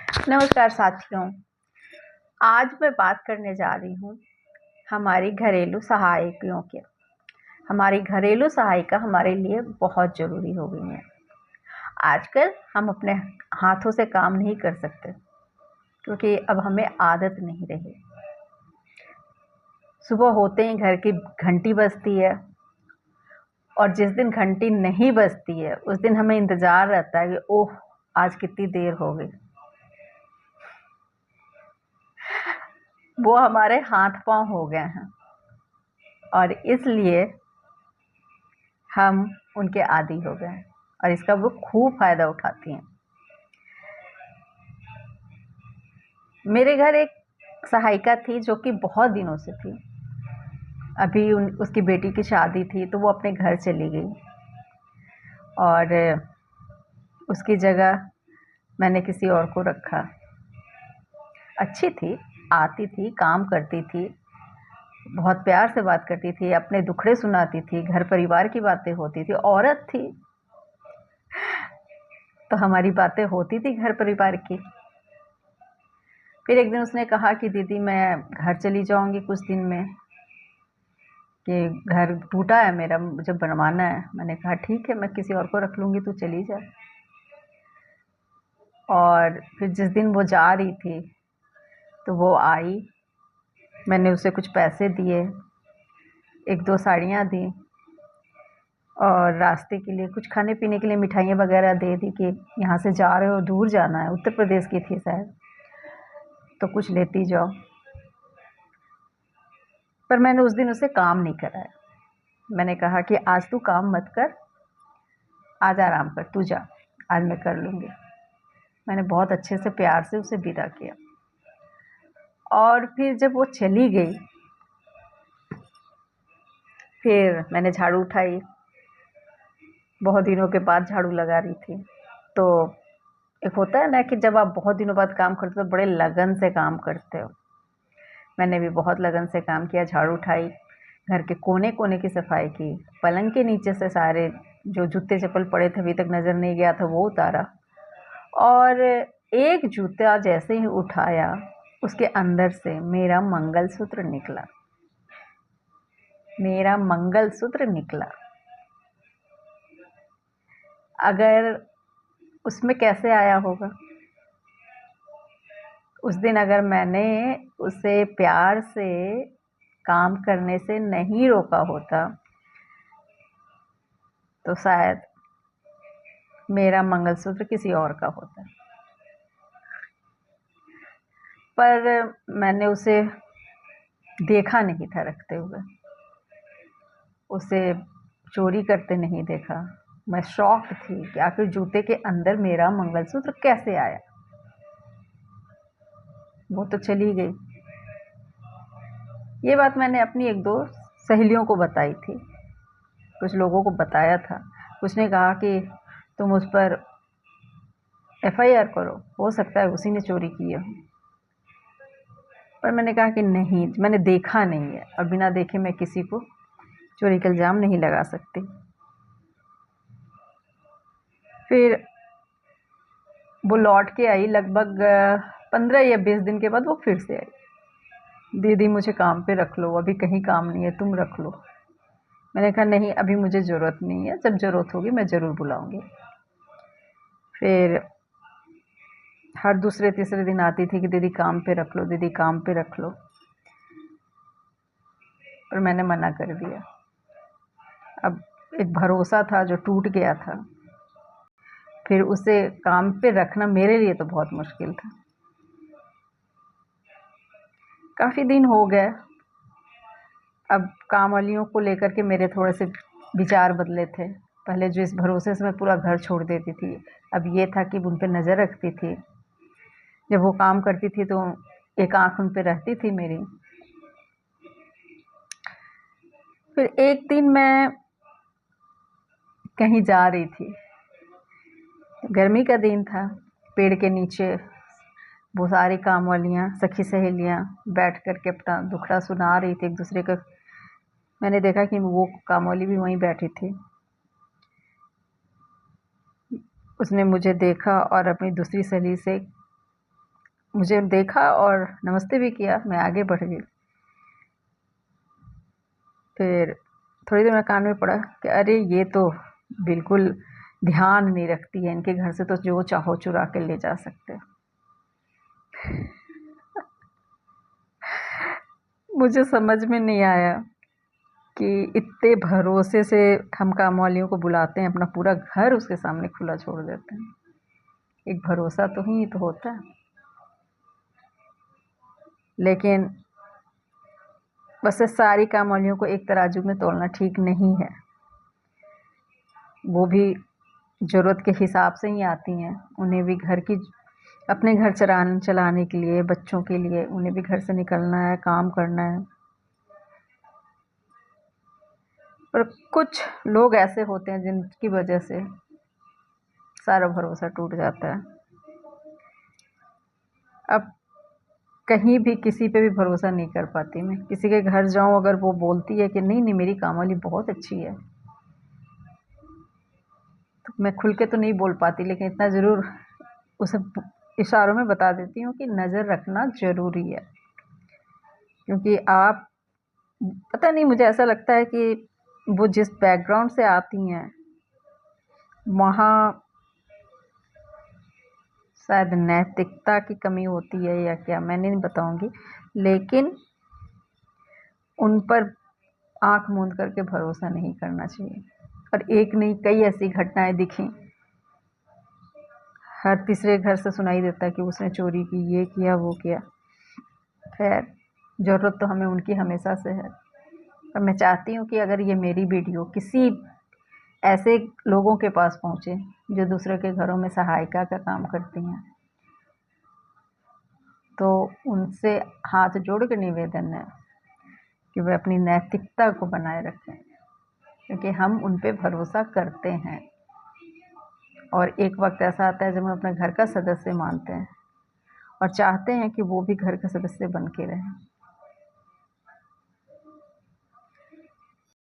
नमस्कार साथियों। आज मैं बात करने जा रही हूँ हमारी घरेलू सहायिकाओं के। हमारी घरेलू सहायिका हमारे लिए बहुत ज़रूरी हो गई हैं। आजकल हम अपने हाथों से काम नहीं कर सकते क्योंकि अब हमें आदत नहीं रही। सुबह होते ही घर की घंटी बजती है और जिस दिन घंटी नहीं बजती है उस दिन हमें इंतज़ार रहता है कि ओह, आज कितनी देर हो गई। वो हमारे हाथ पांव हो गए हैं और इसलिए हम उनके आदी हो गए हैं और इसका वो खूब फ़ायदा उठाती हैं। मेरे घर एक सहायिका थी जो कि बहुत दिनों से थी। अभी उसकी बेटी की शादी थी तो वो अपने घर चली गई और उसकी जगह मैंने किसी और को रखा। अच्छी थी, आती थी, काम करती थी, बहुत प्यार से बात करती थी, अपने दुखड़े सुनाती थी, घर परिवार की बातें होती थी। औरत थी तो हमारी बातें होती थी घर परिवार की। फिर एक दिन उसने कहा कि दीदी मैं घर चली जाऊंगी कुछ दिन में, कि घर टूटा है मेरा, मुझे बनवाना है। मैंने कहा ठीक है, मैं किसी और को रख लूँगी, तू चली जा। और फिर जिस दिन वो जा रही थी तो वो आई, मैंने उसे कुछ पैसे दिए, एक दो साड़ियाँ दी और रास्ते के लिए कुछ खाने पीने के लिए मिठाइयाँ वगैरह दे दी कि यहाँ से जा रहे हो, दूर जाना है, उत्तर प्रदेश की थी शायद, तो कुछ लेती जाओ। पर मैंने उस दिन उसे काम नहीं कराया। मैंने कहा कि आज तू काम मत कर, आज आराम कर, तू जा, आज मैं कर लूँगी। मैंने बहुत अच्छे से प्यार से उसे विदा किया। और फिर जब वो चली गई फिर मैंने झाड़ू उठाई। बहुत दिनों के बाद झाड़ू लगा रही थी। तो एक होता है ना कि जब आप बहुत दिनों बाद काम करते हो तो बड़े लगन से काम करते हो। मैंने भी बहुत लगन से काम किया, झाड़ू उठाई, घर के कोने कोने की सफाई की, पलंग के नीचे से सारे जो जूते चप्पल पड़े थे अभी तक नज़र नहीं गया था वो उतारा। और एक जूता जैसे ही उठाया उसके अंदर से मेरा मंगलसूत्र निकला। मेरा मंगलसूत्र निकला। अगर उसमें कैसे आया होगा? उस दिन अगर मैंने उसे प्यार से काम करने से नहीं रोका होता तो शायद मेरा मंगलसूत्र किसी और का होता। पर मैंने उसे देखा नहीं था रखते हुए, उसे चोरी करते नहीं देखा। मैं शॉक्ड थी कि आखिर जूते के अंदर मेरा मंगलसूत्र कैसे आया। वो तो चली गई। ये बात मैंने अपनी एक दो सहेलियों को बताई थी, कुछ लोगों को बताया था। कुछ ने कहा कि तुम उस पर एफआईआर करो, हो सकता है उसी ने चोरी की हो। पर मैंने कहा कि नहीं, मैंने देखा नहीं है और बिना देखे मैं किसी को चोरी का इल्ज़ाम नहीं लगा सकती। फिर वो लौट के आई, लगभग 15 या 20 दिन के बाद वो फिर से आई। दीदी मुझे काम पे रख लो, अभी कहीं काम नहीं है, तुम रख लो। मैंने कहा नहीं, अभी मुझे ज़रूरत नहीं है, जब ज़रूरत होगी मैं ज़रूर बुलाऊंगी। फिर हर दूसरे तीसरे दिन आती थी कि दीदी काम पे रख लो, दीदी काम पे रख लो, पर मैंने मना कर दिया। अब एक भरोसा था जो टूट गया था, फिर उसे काम पे रखना मेरे लिए तो बहुत मुश्किल था। काफ़ी दिन हो गए, अब काम वालियों को लेकर के मेरे थोड़े से विचार बदले थे। पहले जो इस भरोसे से मैं पूरा घर छोड़ देती थी, अब ये था कि उन पर नज़र रखती थी। जब वो काम करती थी तो एक आँख उन पे रहती थी मेरी। फिर एक दिन मैं कहीं जा रही थी, गर्मी का दिन था, पेड़ के नीचे वो सारी काम वालियाँ सखी सहेलियाँ बैठ कर के अपना दुखड़ा सुना रही थी एक दूसरे का। मैंने देखा कि वो काम वाली भी वहीं बैठी थी। उसने मुझे देखा और अपनी दूसरी सहेली से मुझे देखा और नमस्ते भी किया, मैं आगे बढ़ गई। फिर थोड़ी देर में कान में पड़ा कि अरे ये तो बिल्कुल ध्यान नहीं रखती है, इनके घर से तो जो चाहो चुरा के ले जा सकते हो। मुझे समझ में नहीं आया कि इतने भरोसे से हम काम वालियों को बुलाते हैं, अपना पूरा घर उसके सामने खुला छोड़ देते हैं। एक भरोसा तो ही तो होता है। लेकिन वैसे सारी काम वालियों को एक तराजू में तोलना ठीक नहीं है। वो भी ज़रूरत के हिसाब से ही आती हैं। उन्हें भी घर की अपने घर चलाने के लिए, बच्चों के लिए उन्हें भी घर से निकलना है, काम करना है। पर कुछ लोग ऐसे होते हैं जिनकी वजह से सारा भरोसा टूट जाता है। अब कहीं भी किसी पे भी भरोसा नहीं कर पाती मैं। किसी के घर जाऊं, अगर वो बोलती है कि नहीं नहीं मेरी काम वाली बहुत अच्छी है, तो मैं खुल के तो नहीं बोल पाती, लेकिन इतना ज़रूर उसे इशारों में बता देती हूँ कि नज़र रखना ज़रूरी है। क्योंकि आप पता नहीं, मुझे ऐसा लगता है कि वो जिस बैकग्राउंड से आती हैं वहाँ शायद नैतिकता की कमी होती है या क्या, मैं नहीं बताऊंगी। लेकिन उन पर आंख मूंद करके भरोसा नहीं करना चाहिए। और एक नहीं कई ऐसी घटनाएं दिखी, हर तीसरे घर से सुनाई देता है कि उसने चोरी की, ये किया, वो किया। खैर, ज़रूरत तो हमें उनकी हमेशा से है। और मैं चाहती हूँ कि अगर ये मेरी वीडियो किसी ऐसे लोगों के पास पहुँचे जो दूसरे के घरों में सहायिका का काम करती हैं, तो उनसे हाथ जोड़ के निवेदन है कि वे अपनी नैतिकता को बनाए रखें। क्योंकि हम उन पे भरोसा करते हैं और एक वक्त ऐसा आता है जब हम अपने घर का सदस्य मानते हैं और चाहते हैं कि वो भी घर का सदस्य बन के रहें।